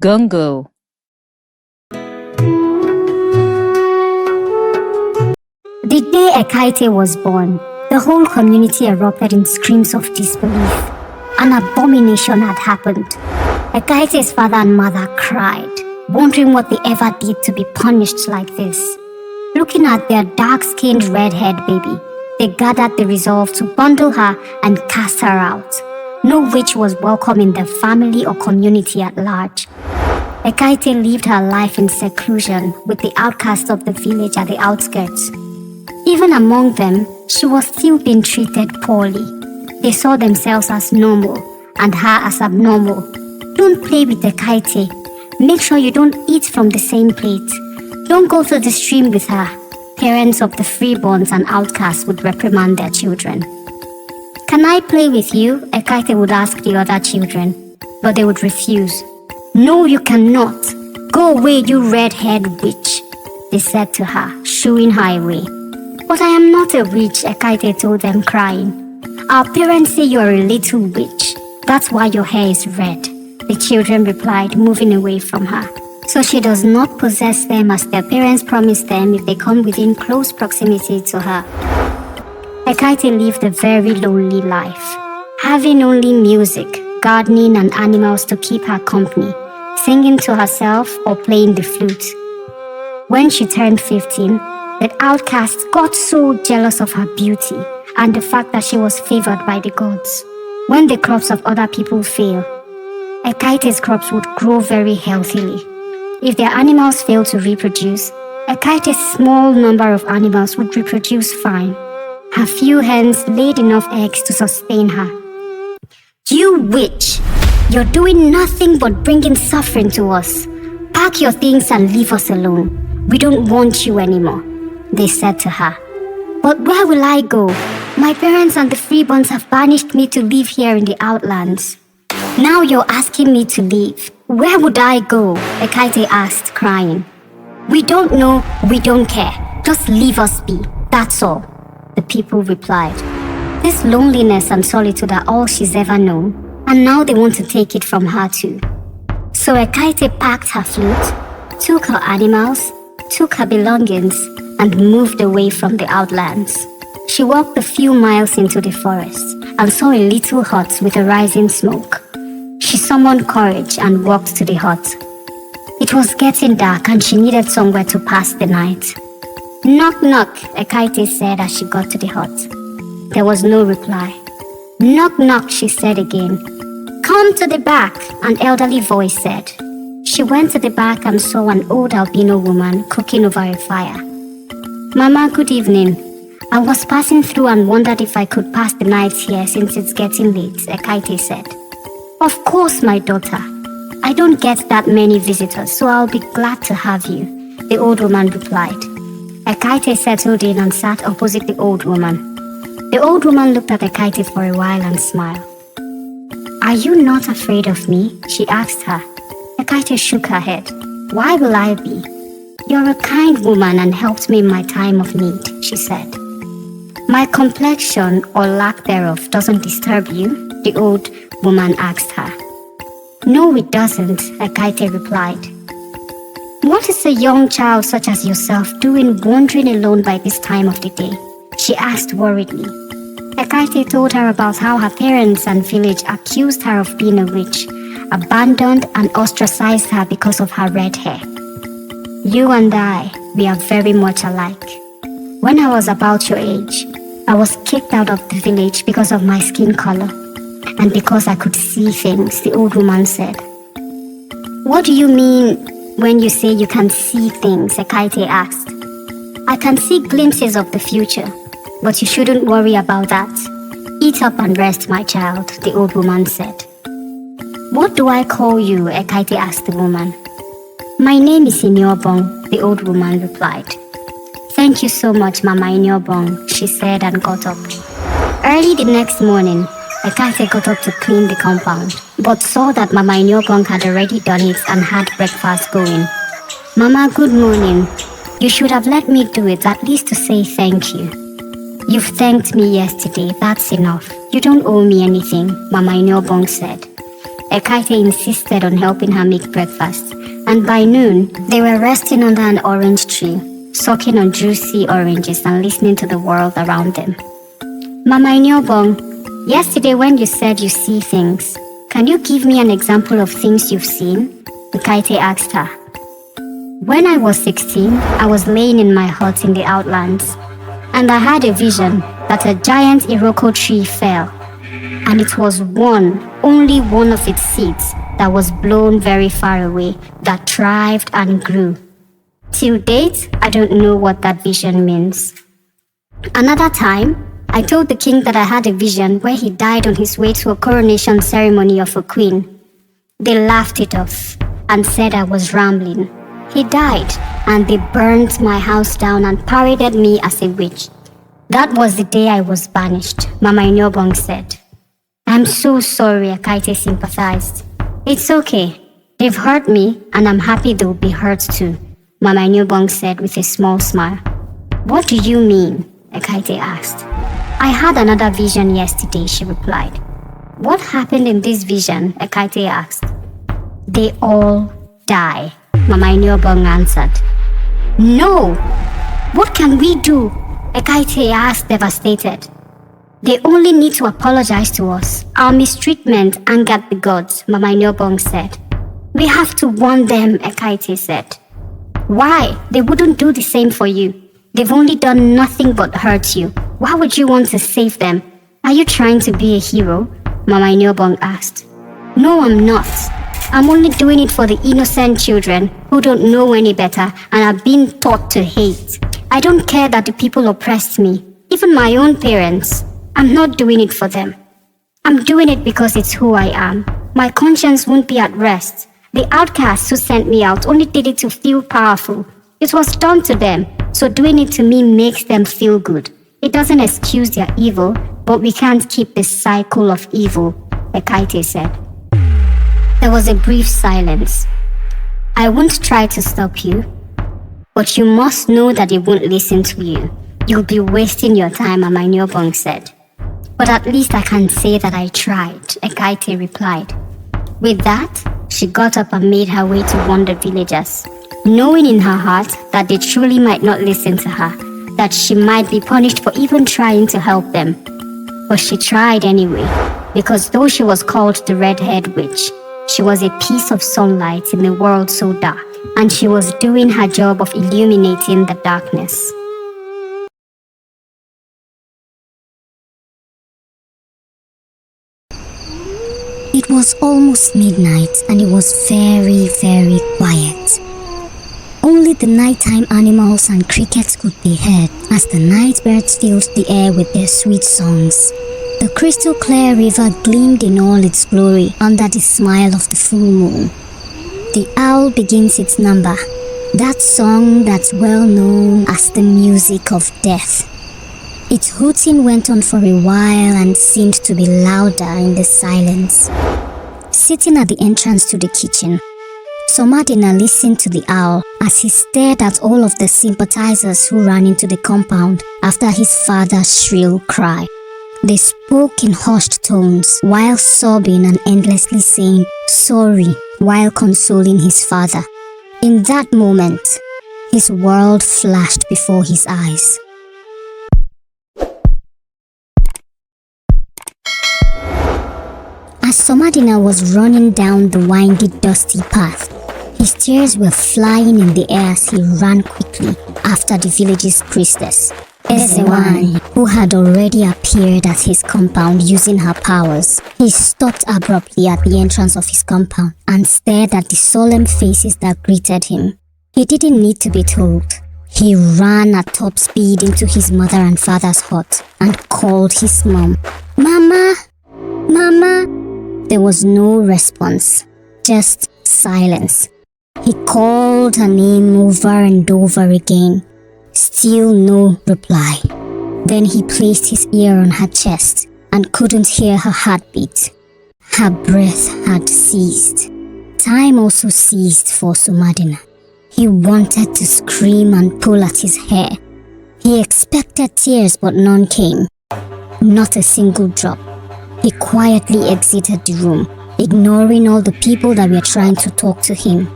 Gongo. The day Ekaite was born, the whole community erupted in screams of disbelief. An abomination had happened. Ekaite's father and mother cried, wondering what they ever did to be punished like this. Looking at their dark-skinned red-haired baby, they gathered the resolve to bundle her and cast her out. No witch was welcome in the family or community at large. Ekaite lived her life in seclusion with the outcasts of the village at the outskirts. Even among them, she was still being treated poorly. They saw themselves as normal and her as abnormal. Don't play with Ekaite. Make sure you don't eat from the same plate. Don't go to the stream with her. Parents of the freeborns and outcasts would reprimand their children. Can I play with you? Ekaite would ask the other children, but they would refuse. No, you cannot. Go away, you red-haired witch, they said to her, shooing her away. But I am not a witch, Ekaite told them, crying. Our parents say you are a little witch. That's why your hair is red, the children replied, moving away from her. So she does not possess them as their parents promised them if they come within close proximity to her. Ekaite lived a very lonely life, having only music, gardening and animals to keep her company, singing to herself or playing the flute. When she turned 15, the outcasts got so jealous of her beauty and the fact that she was favored by the gods. When the crops of other people fail, Ekaite's crops would grow very healthily. If their animals failed to reproduce, Ekaite's small number of animals would reproduce fine. Her few hens laid enough eggs to sustain her. You witch! You're doing nothing but bringing suffering to us. Pack your things and leave us alone. We don't want you anymore, they said to her. But where will I go? My parents and the freeborns have banished me to live here in the outlands. Now you're asking me to leave. Where would I go? Ekaite asked, crying. We don't know, we don't care. Just leave us be, that's all, the people replied. This loneliness and solitude are all she's ever known, and now they want to take it from her too. So Ekaite packed her flute, took her animals, took her belongings, and moved away from the outlands. She walked a few miles into the forest and saw a little hut with a rising smoke. She summoned courage and walked to the hut. It was getting dark and she needed somewhere to pass the night. Knock, knock, Ekaite said as she got to the hut. There was no reply. Knock, knock, she said again. Come to the back, an elderly voice said. She went to the back and saw an old albino woman cooking over a fire. Mama, good evening. I was passing through and wondered if I could pass the night here since it's getting late, Ekaite said. Of course, my daughter. I don't get that many visitors, so I'll be glad to have you, the old woman replied. Ekaite settled in and sat opposite the old woman. The old woman looked at Ekaite for a while and smiled. Are you not afraid of me? She asked her. Ekaite shook her head. Why will I be? You're a kind woman and helped me in my time of need, she said. My complexion or lack thereof doesn't disturb you? The old woman asked her. No, it doesn't, Ekaite replied. What is a young child such as yourself doing wandering alone by this time of the day? She asked worriedly. Ekaite told her about how her parents and village accused her of being a witch, abandoned and ostracized her because of her red hair. You and I, we are very much alike. When I was about your age, I was kicked out of the village because of my skin color and because I could see things, the old woman said. What do you mean when you say you can see things? Ekaite asked. I can see glimpses of the future, but you shouldn't worry about that. Eat up and rest, my child, the old woman said. What do I call you? Ekaite asked the woman. My name is Inyobong, the old woman replied. Thank you so much, Mama Inyobong, she said and got up. Early the next morning, Ekaite got up to clean the compound, but saw that Mama Inyobong had already done it and had breakfast going. Mama, good morning. You should have let me do it, at least to say thank you. You've thanked me yesterday, that's enough. You don't owe me anything, Mama Inyobong said. Ekaite insisted on helping her make breakfast, and by noon, they were resting under an orange tree, sucking on juicy oranges and listening to the world around them. Mama Inyobong, yesterday when you said you see things, can you give me an example of things you've seen? Ekaite asked her. When I was 16, I was laying in my hut in the outlands, and I had a vision that a giant Iroko tree fell, and it was only one of its seeds that was blown very far away, that thrived and grew. Till date, I don't know what that vision means. Another time, I told the king that I had a vision where he died on his way to a coronation ceremony of a queen. They laughed it off and said I was rambling. He died, and they burned my house down and paraded me as a witch. That was the day I was banished, Mama Inyobong said. I'm so sorry, Ekaite sympathized. It's okay. They've hurt me, and I'm happy they'll be hurt too, Mama Inyobong said with a small smile. What do you mean? Ekaite asked. I had another vision yesterday, she replied. What happened in this vision? Ekaite asked. They all die, Mama Inyobong answered. No! What can we do? Ekaite asked, devastated. They only need to apologize to us. Our mistreatment angered the gods, Mama Inyobong said. We have to warn them, Ekaite said. Why? They wouldn't do the same for you. They've only done nothing but hurt you. Why would you want to save them? Are you trying to be a hero? Mama Inyobong asked. No, I'm not. I'm only doing it for the innocent children who don't know any better and are being taught to hate. I don't care that the people oppressed me, even my own parents. I'm not doing it for them. I'm doing it because it's who I am. My conscience won't be at rest. The outcasts who sent me out only did it to feel powerful. It was done to them, so doing it to me makes them feel good. It doesn't excuse their evil, but we can't keep this cycle of evil, Ekaite said. There was a brief silence. I won't try to stop you, but you must know that they won't listen to you. You'll be wasting your time, Mama Inyobong said. But at least I can say that I tried, Ekaite replied. With that, she got up and made her way to warn the villagers, knowing in her heart that they truly might not listen to her, that she might be punished for even trying to help them. But she tried anyway, because though she was called the Red-Haired Witch, she was a piece of sunlight in a world so dark, and she was doing her job of illuminating the darkness. It was almost midnight and it was very, very quiet. Only the nighttime animals and crickets could be heard as the night birds filled the air with their sweet songs. The crystal clear river gleamed in all its glory under the smile of the full moon. The owl begins its number, that song that's well known as the music of death. Its hooting went on for a while and seemed to be louder in the silence. Sitting at the entrance to the kitchen, Somadina listened to the owl as he stared at all of the sympathizers who ran into the compound after his father's shrill cry. They spoke in hushed tones while sobbing and endlessly saying sorry while consoling his father. In that moment, his world flashed before his eyes. As Somadina was running down the windy, dusty path, his tears were flying in the air as he ran quickly after the village's priestess, Ezewan, who had already appeared at his compound using her powers. He stopped abruptly at the entrance of his compound and stared at the solemn faces that greeted him. He didn't need to be told. He ran at top speed into his mother and father's hut and called his mom. "Mama! Mama!" There was no response, just silence. He called her name over and over again. Still no reply. Then he placed his ear on her chest and couldn't hear her heartbeat. Her breath had ceased. Time also ceased for Somadina. He wanted to scream and pull at his hair. He expected tears, but none came. Not a single drop. He quietly exited the room, ignoring all the people that were trying to talk to him.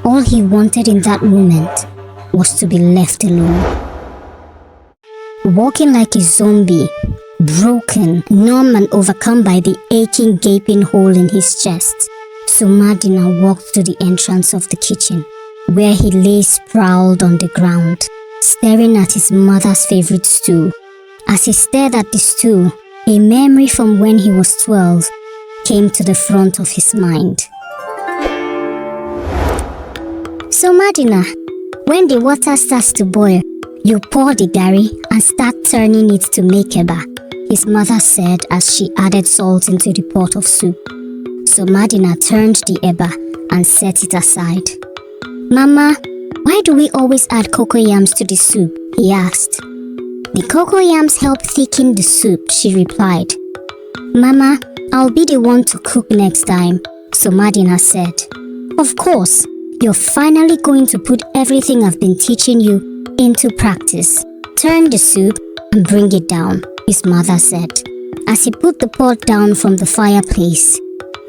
All he wanted in that moment was to be left alone. Walking like a zombie, broken, numb and overcome by the aching, gaping hole in his chest, Somadina walked to the entrance of the kitchen, where he lay sprawled on the ground, staring at his mother's favorite stew. As he stared at the stew, a memory from when he was 12 came to the front of his mind. Somadina, when the water starts to boil, you pour the gari and start turning it to make eba, his mother said as she added salt into the pot of soup. Somadina turned the eba and set it aside. Mama, why do we always add cocoyams to the soup? He asked. The cocoyams help thicken the soup, she replied. Mama, I'll be the one to cook next time, Somadina said. Of course, you're finally going to put everything I've been teaching you into practice. Turn the soup and bring it down, his mother said. As he put the pot down from the fireplace,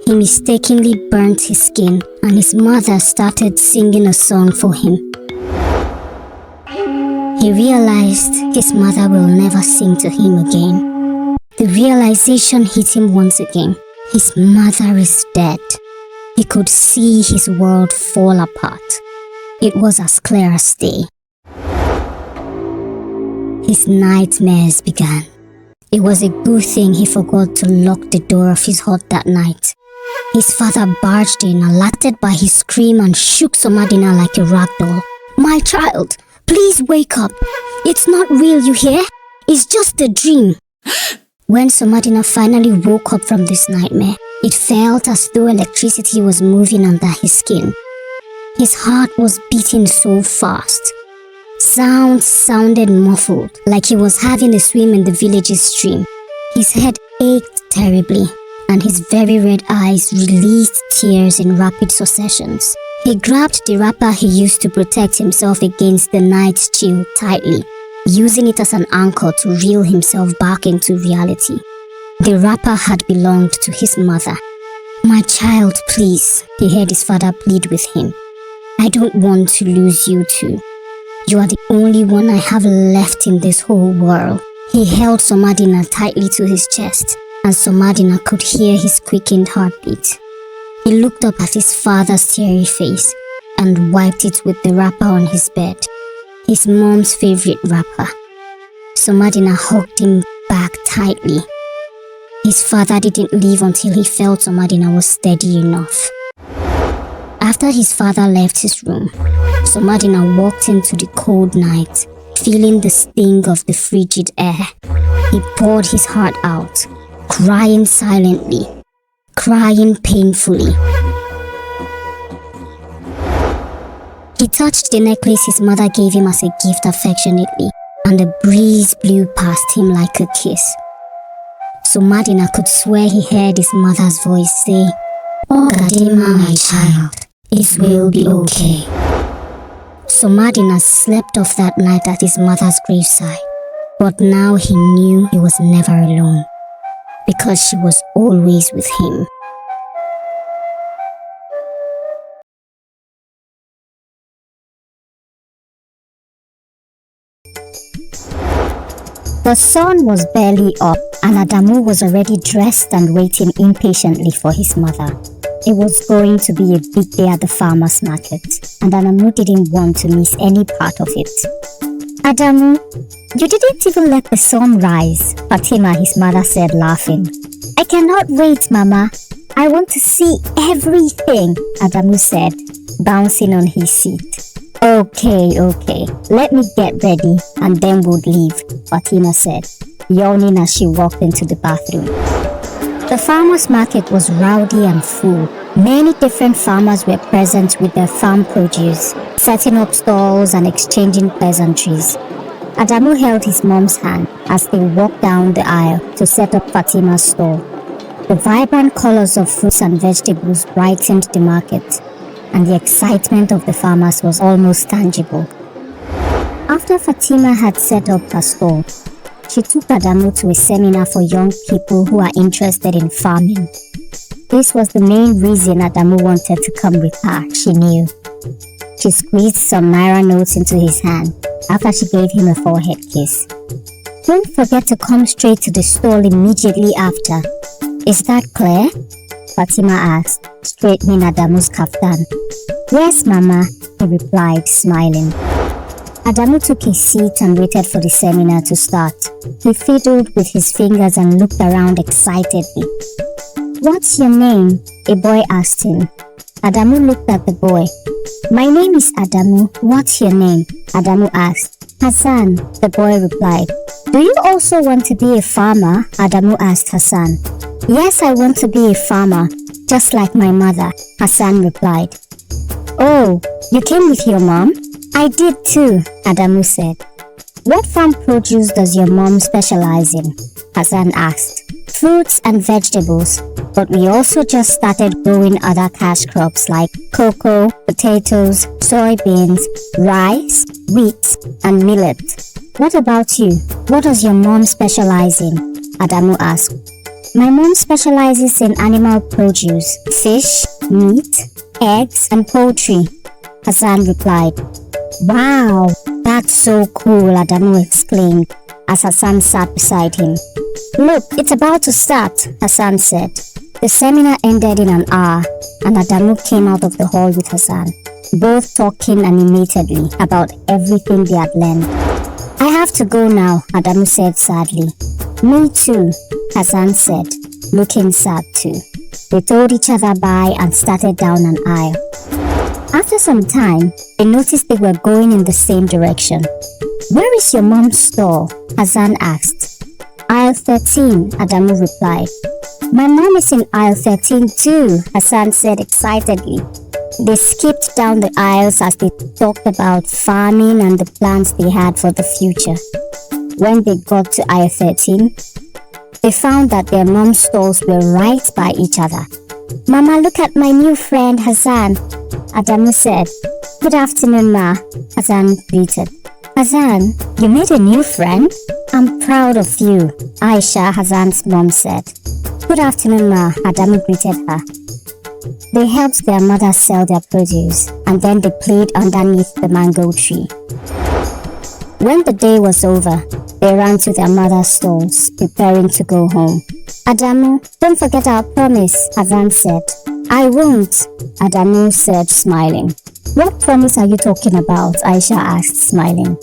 he mistakenly burnt his skin and his mother started singing a song for him. He realized his mother will never sing to him again. The realization hit him once again. His mother is dead. He could see his world fall apart. It was as clear as day. His nightmares began. It was a good thing he forgot to lock the door of his hut that night. His father barged in, alerted by his scream, and shook Somadina like a rag doll. My child, please wake up. It's not real, you hear? It's just a dream. When Somadina finally woke up from this nightmare, it felt as though electricity was moving under his skin. His heart was beating so fast. Sounds sounded muffled, like he was having a swim in the village's stream. His head ached terribly, and his very red eyes released tears in rapid successions. He grabbed the wrapper he used to protect himself against the night's chill tightly, using it as an anchor to reel himself back into reality. The wrapper had belonged to his mother. My child, please, he heard his father plead with him. I don't want to lose you too. You are the only one I have left in this whole world. He held Somadina tightly to his chest, and Somadina could hear his quickened heartbeat. He looked up at his father's teary face and wiped it with the wrapper on his bed, his mom's favorite wrapper. Somadina hugged him back tightly. His father didn't leave until he felt Somadina was steady enough. After his father left his room, Somadina walked into the cold night, feeling the sting of the frigid air. He poured his heart out, crying silently, crying painfully. He touched the necklace his mother gave him as a gift affectionately, and the breeze blew past him like a kiss. Somadina could swear he heard his mother's voice say, "Oh Gadima, my child, it will be okay." Somadina slept off that night at his mother's graveside, but now he knew he was never alone, because she was always with him. The sun was barely up, and Adamu was already dressed and waiting impatiently for his mother. It was going to be a big day at the farmer's market, and Adamu didn't want to miss any part of it. Adamu, you didn't even let the sun rise, Fatima, his mother said, laughing. I cannot wait, Mama. I want to see everything, Adamu said, bouncing on his seat. Okay, let me get ready and then we'll leave, Fatima said, yawning as she walked into the bathroom. The farmer's market was rowdy and full. Many different farmers were present with their farm produce, setting up stalls and exchanging pleasantries. Adamu held his mom's hand as they walked down the aisle to set up Fatima's stall. The vibrant colors of fruits and vegetables brightened the market, and the excitement of the farmers was almost tangible. After Fatima had set up her stall, she took Adamu to a seminar for young people who are interested in farming. This was the main reason Adamu wanted to come with her, she knew. She squeezed some naira notes into his hand after she gave him a forehead kiss. Don't forget to come straight to the stall immediately after. Is that clear? Fatima asked, straightening Adamu's kaftan. Yes, Mama, he replied, smiling. Adamu took his seat and waited for the seminar to start. He fiddled with his fingers and looked around excitedly. What's your name? A boy asked him. Adamu looked at the boy. My name is Adamu. What's your name? Adamu asked. Hassan, the boy replied. Do you also want to be a farmer? Adamu asked Hassan. Yes, I want to be a farmer, just like my mother, Hassan replied. Oh, you came with your mom? I did too, Adamu said. What farm produce does your mom specialize in? Hassan asked. Fruits and vegetables, but we also just started growing other cash crops like cocoa, potatoes, soybeans, rice, wheat, and millet. What about you? What does your mom specialize in? Adamu asked. My mom specializes in animal produce, fish, meat, eggs, and poultry, Hassan replied. Wow, that's so cool, Adamu exclaimed as Hassan sat beside him. Look, it's about to start, Hassan said. The seminar ended in an hour and Adamu came out of the hall with Hassan, both talking animatedly about everything they had learned. I have to go now, Adamu said sadly. Me too, Hassan said, looking sad too. They told each other bye and started down an aisle. After some time, they noticed they were going in the same direction. Where is your mom's store? Hassan asked. Aisle 13, Adamu replied. My mom is in aisle 13 too, Hassan said excitedly. They skipped down the aisles as they talked about farming and the plans they had for the future. When they got to aisle 13, they found that their mom's stalls were right by each other. Mama, look at my new friend Hassan, Adamu said. Good afternoon, Ma, Hassan greeted. Hassan, you made a new friend? I'm proud of you, Aisha, Hassan's mom said. Good afternoon, Ma, Adamu greeted her. They helped their mother sell their produce and then they played underneath the mango tree. When the day was over, they ran to their mother's stalls, preparing to go home. Adamu, don't forget our promise, Hassan said. I won't, Adamu said, smiling. What promise are you talking about? Aisha asked, smiling.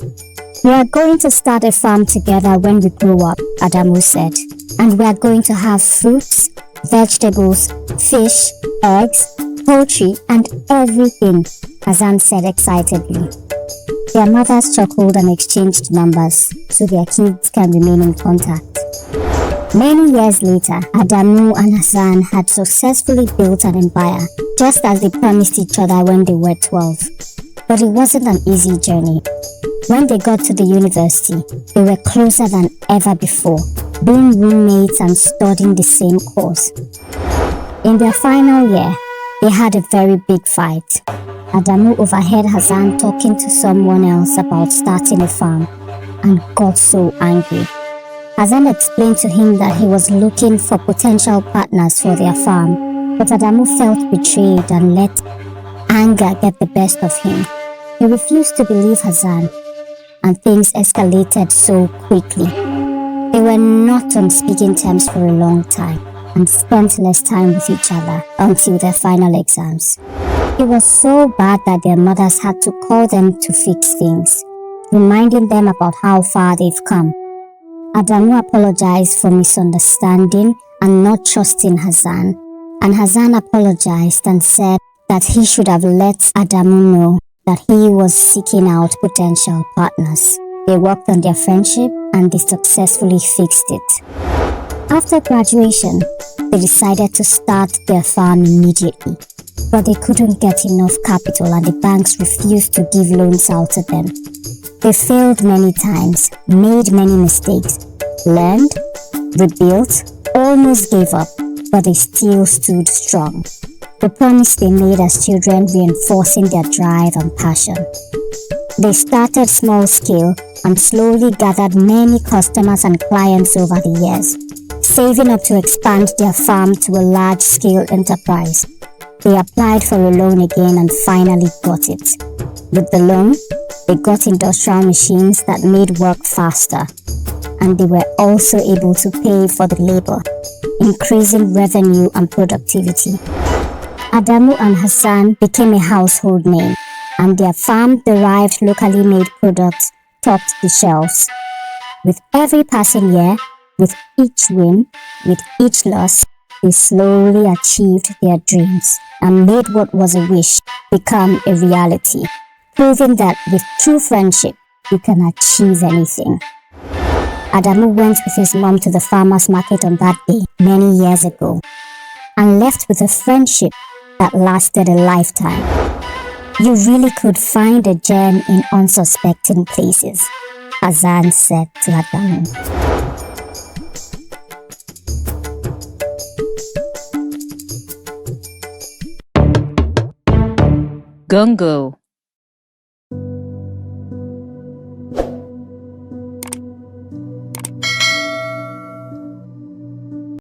We are going to start a farm together when we grow up, Adamu said. And we are going to have fruits, vegetables, fish, eggs, poultry, and everything, Hassan said excitedly. Their mothers chuckled and exchanged numbers so their kids can remain in contact. Many years later, Adamu and Hassan had successfully built an empire, just as they promised each other when they were 12. But it wasn't an easy journey. When they got to the university, they were closer than ever before, being roommates and studying the same course. In their final year, they had a very big fight. Adamu overheard Hassan talking to someone else about starting a farm and got so angry. Hassan explained to him that he was looking for potential partners for their farm, but Adamu felt betrayed and let anger get the best of him. He refused to believe Hassan, and things escalated so quickly. They were not on speaking terms for a long time and spent less time with each other until their final exams. It was so bad that their mothers had to call them to fix things, reminding them about how far they've come. Adamu apologized for misunderstanding and not trusting Hassan, and Hassan apologized and said that he should have let Adamu know that he was seeking out potential partners. They worked on their friendship and they successfully fixed it. After graduation, they decided to start their farm immediately, but they couldn't get enough capital and the banks refused to give loans out to them. They failed many times, made many mistakes, learned, rebuilt, almost gave up, but they still stood strong. The promise they made as children reinforcing their drive and passion. They started small scale and slowly gathered many customers and clients over the years, saving up to expand their farm to a large-scale enterprise. They applied for a loan again and finally got it. With the loan, they got industrial machines that made work faster, and they were also able to pay for the labor, increasing revenue and productivity. Adamu and Hassan became a household name, and their farm-derived locally made products topped the shelves. With every passing year, with each win, with each loss, they slowly achieved their dreams and made what was a wish become a reality, proving that with true friendship, you can achieve anything. Adamu went with his mom to the farmer's market on that day many years ago and left with a friendship that lasted a lifetime. You really could find a gem in unsuspecting places, Hassan said to Adamu. Gongo.